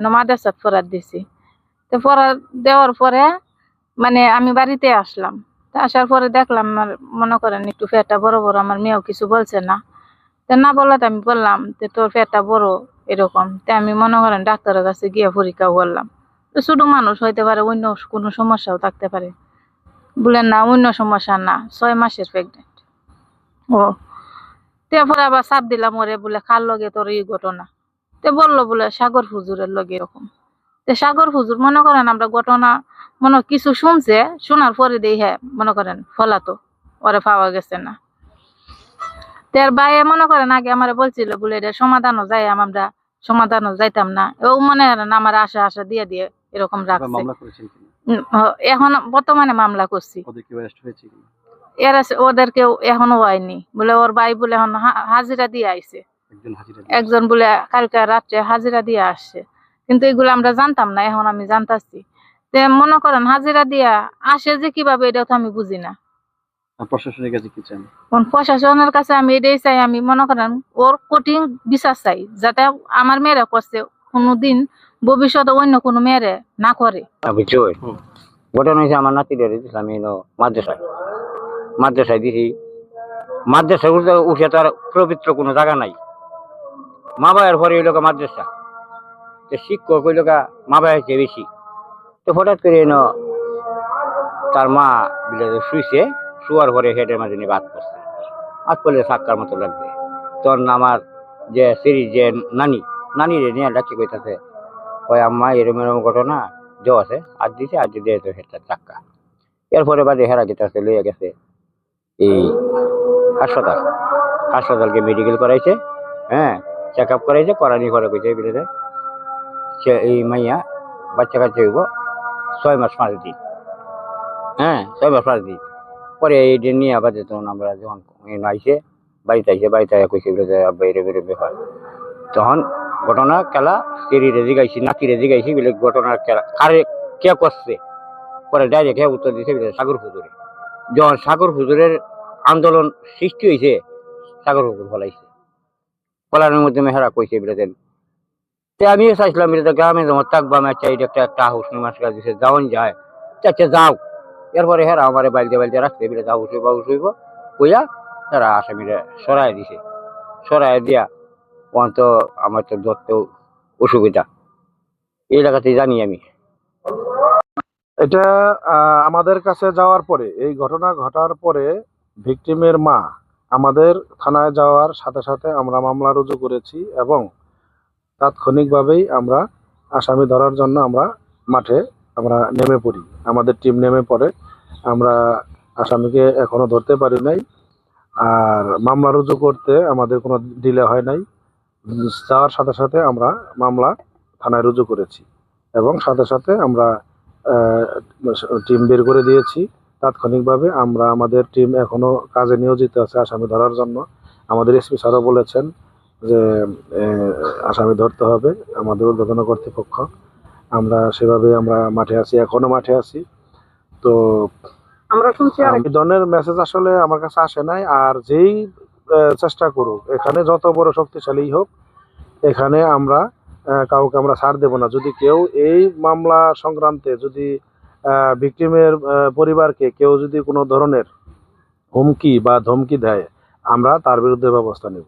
মানে মাদ্রাসাত পড়ার দিছি। তো পড়া দেওয়ার পরে মানে আমি বাড়িতে আসলাম। তো আসার পরে দেখলাম আমার মনে করেন একটু পেটটা বড় বড়, আমার মেয়েও কিছু বলছে না। তো না বলাতে আমি বললাম যে তোর পেটটা বড় এরকম। তো আমি মনে করেন ডাক্তারের কাছে গিয়ে পরীক্ষা করলাম। তো ছোট মানুষ হইতে পারে, অন্য কোনো সমস্যাও থাকতে পারে। বললেন না অন্য সমস্যা না, 6 মাসের প্রেগনেন্ট। ও তারপরে আবার চাপ দিলাম ওরে, বলে কার লগে তোর এই ঘটনা। তো বললো বলে সাগর হুজুরের লগে এরকম। তো সাগর হুজুর মনে করেন আমরা ঘটনা মনে কিছু শুনছে, শোনার পরে দেই হ্যাঁ মনে করেন ফলাতো ওরে পাওয়া গেছে না। তার ভাইয়ে মনে করেন আগে আমার বলছিল বলে এটা সমাধানও যাই, আমরা সমাধানও যাইতাম না। ও মনে করেন আমার আশা আশা দিয়ে দিয়ে এরকম রাখছে। এখন বর্তমানে মামলা করছি। এরা ওদেরকে এখনো হয়নি বলে, ওর ভাই বলে এখন হাজিরা দিয়ে আইছে। একজন বলে কালকে রাত্রে হাজিরা দিয়ে আসছে, কিন্তু এগুলো আমরা জানতাম না, এখন আমি জানতাছি। মনে করেন হাজিরা দিয়া আসে যে কিভাবে, এটা তো আমি বুঝি না। প্রশাসনের কাছে কি চান? প্রশাসনের কাছে আমি এটাই চাই, আমি মনে করেন ওর কঠিন বিচার চাই, যাতে আমার মেয়েরা করছে কোনোদিন ভবিষ্যতে অন্য কোনো মেয়েরে না করে। ঘটনা হয়েছে আমার নাতিদের আমি মাদ্রাসায় দিছি। মাদ্রাসায় উঠে তার পবিত্র কোনো জায়গা নাই। মা বাবার পরে ওই লোক মাদ্রাসা, শিক্ষক ওই লোক মা বাবার চেয়ে বেশি। তো হঠাৎ করে তার মা শুইছে, শুয়ার পরে হেডের মাঝে নিয়ে বাদ করছে। হাত পড়লে সাক্কার মতো লাগবে। তখন আমার যে সিরিজ যে নানিরে নিয়ে ডাকি কইতাছে, ওই আম্মা এরম এরম ঘটনা জো আছে, আর দিছে আর দিয়ে তো হেডটা চাক্কা। এরপরে বাদে হেরা যেতে লইয়া গেছে এই হাসপাতালকে মেডিকেল করাইছে। হ্যাঁ, চেক আপ করাইছে, করানি করে কইছে বিলেতে সে এই মাইয়া বাচ্চা কাচ্চা হইব 6 মাস 5 দিন। হ্যাঁ, 6 মাস 5 দিন পরে এই দিন নিয়ে আবার তখন আমরা যখন আইসে বাড়িতে কইছে বিলেতে বাইরে বেরো ব্যাপার। তখন ঘটনা খেলা স্ত্রী রেজি গাইছি, নাতি রেজি গাইছি বিলে ঘটনার খেলা কারে কে করছে। পরে ডাইরেক্ট উত্তর দিছে বিলে সাগর হুজুরে। যখন সাগর হুজুরের আন্দোলন সৃষ্টি হয়েছে, সাগর হুজুর ফলাইছে। ফলানোর মধ্যে মেহেরা কইছে বিলেতেন। আমিও চাইছিলাম বিলেতে গ্রামে যখন থাকবো, আমি চাই একটা হাউস মাস কাজ দিছে যাওয়ান যায়, চাচ্ছে যাও। এরপরে হেরা আমার বালতে রাখছে বিলে হাউস হইব কইয়া তারা আসামিরা সরাই দিছে। সরাই দিয়া তো আমার তো ধরতে অসুবিধা, এই জায়গাতেই জানি আমি। এটা আমাদের কাছে যাওয়ার পরে, এই ঘটনা ঘটার পরে ভিকটিমের মা আমাদের থানায় যাওয়ার সাথে সাথে আমরা মামলা রুজু করেছি এবং তাৎক্ষণিকভাবেই আমরা আসামি ধরার জন্য মাঠে নেমে পড়ি। আমাদের টিম নেমে পড়ে। আমরা আসামিকে এখনো ধরতে পারি নাই। আর মামলা রুজু করতে আমাদের কোনো ডিলে হয় নাই। যাওয়ার সাথে সাথে আমরা মামলা থানায় রুজু করেছি এবং সাথে সাথে আমরা টিম বের করে দিয়েছি তাৎক্ষণিকভাবে। আমাদের টিম এখনো কাজে নিয়োজিত আছে আসামি ধরার জন্য। আমাদের এসপি স্যারও বলেছেন যে আসামি ধরতে হবে, আমাদের ঊর্ধ্বতন কর্তৃপক্ষ। সেভাবে আমরা মাঠে আছি, এখনো মাঠে আছি। তো এই ধরনের মেসেজ আসলে আমার কাছে আসে নাই। আর যেই চেষ্টা করুক, এখানে যত বড় শক্তিশালী হোক, এখানে আমরা কাউকে আমরা ছাড় দেব না। যদি কেউ এই মামলা সংক্রান্তে যদি ভিকটিমের পরিবারকে কেউ যদি কোনো ধরনের হুমকি বা ধমকি দেয়, আমরা তার বিরুদ্ধে ব্যবস্থা নেব।